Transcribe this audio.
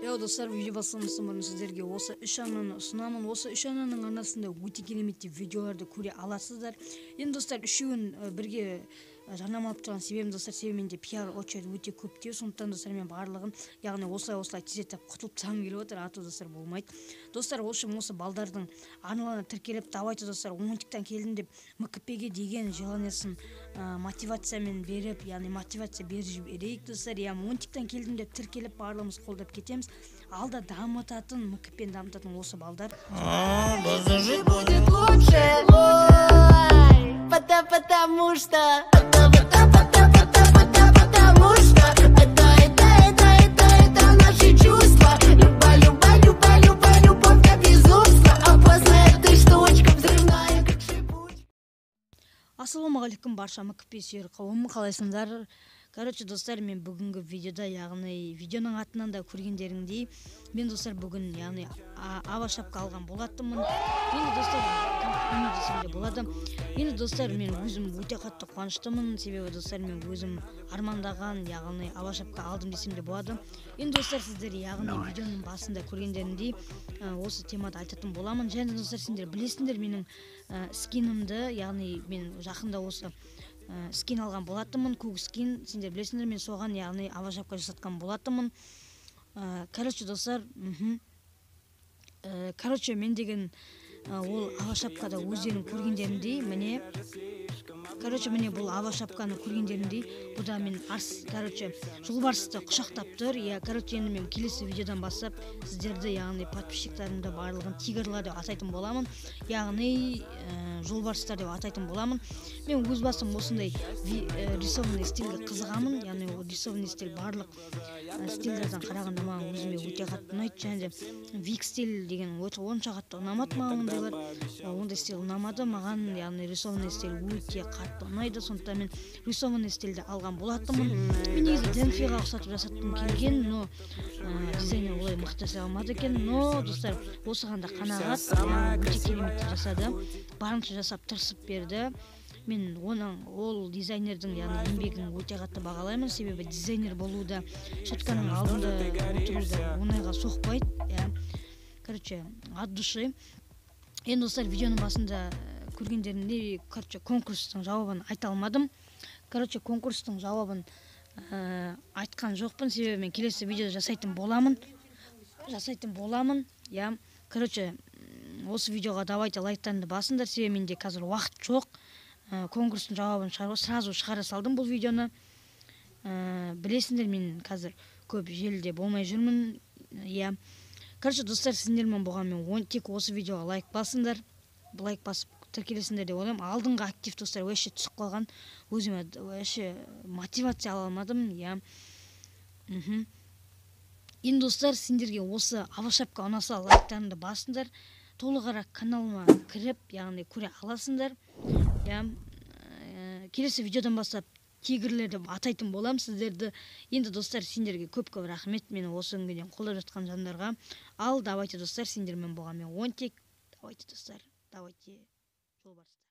Достар, видео басылмасын бұрын сіздерге осы үш арнаны ұсынамын. Осы үш арнаның арнасында өте керемет видеоларды көре аласыздар. Енді достар, үшеуін бірге жарнамалап тұрған себебім достар, менде пиар очередь өте көп те, сондықтан достар мен барлығын, яғни осылай тездетіп құтылып тастағым келіп отыр, аты достар болмайды. Достар, осы балдардың арналарына тіркеліп, давайте достар, оңтүстіктен келдім деп МКП-ге деген желаниесын мотивациямен беріп, яғни мотивация беріп жіберейік достар. Оңтүстіктен келдім деп тіркеліп барлығымыз қолдап кетеміз. Алда дамытатын, МКП-ні дамытатын осы балдар. Жить будет лучше, потому что это наши чувства. Любовь как безумство, опасная эта штучка, взрывная как шипучка. Ассалаумағалейкум барша МКП сүйер қауым, қалайсыңдар? Короче, достар, мен бүгінгі видеода, яғни видеоның атынан да көргендеріңдей, мен достар бүгін, яғни ава шапка алған болатынмын. Енді достар, мен өзім өте қатты қуаныштымын, себебі достар, мен өзім армандаған, яғни ава шапка алдым десем де болады. Енді достар, сіздер, яғни видеоның басында көргендеріңдей, осы темада айтатын боламын. Және достар, сендер білесіңдер менің скинімді, яғни мен жақында осы скин алған болатынмын, көк скин, сендер білесіңдер, мен соған, яғни ава шапка жасатқан болатынмын. Короче, достар, мен деген ол ава шапкада өздерің көргендеріндей, міне бұл ава шапканы көргендеріндей, бұда мен жолбарысты құшақтап тұр. Енді мен келесі видеодан бастап сіздерді, яғни подписчиктарымды барлығын тигрлар деп атайтын боламын, яғни жолбарыстар деп атайтын боламын. Мен өз басым осындай рисованный стильге қызығамын, яғни рисованный стиль барлық стильдерден қарағанда маған өзіме өте қатты ұнайды. Және де вик стиль деген онша қатты ұнамады маған, ондай стиль ұнамады маған, яғни рисованный стиль өте қатты ұнайды, сондықтан мен рисованный стильді алған болатынмын. Мен негізі Дэнфиға ұқсатып жасаттым келген, но дизайнер олай мықты жасай алмады екен, но достар, осыған да қанағат, өте керемет жасады, барынша жасап тырысып берді. Мен ол дизайнердің, яғни еңбегін өте қатты бағалаймын, себебі дизайнер болуда, шотканың алдында отыруды оңайға соқпайды. Короче, от души. Енді достар, видеоның басында көргендерінде, конкурстың жауабын айта алмадым. Конкурстың жауабын айтқан жоқпын, себебі мен келесі видеода жасайтын боламын. Осы видеоға давайте лайктарыңды басыңдар, себебі менде қазір уақыт жоқ. Конкурстың жауабын сразу шығара салдым бұл видеоны. Білесіңдер, мен қазір көп желіде болмай жүрмін. Достар, сіздермен болған мен тек осы видеоға лайк басыңдар. Лайк басып тіркелесіңдер деп ойлаймын. Алдыңғы актив достар өше түсіп қалған. Өзіме өше мотивация ала алмадым. Енді достар, сендерге осы ава шапка ұнаса лайктарыңды басыңдар. Толығырақ каналыма кіріп, яғни көре аласыңдар. Келесі видеодан бастап тигрлер деп атайтын болам сіздерді. Енді достар, сендерге көп рахмет, мені осы күнге қолдап жатқан жандарға. Ал давайте достар, сендермен болған мен 10 тек. Давайте достар, давайте жолбарыс.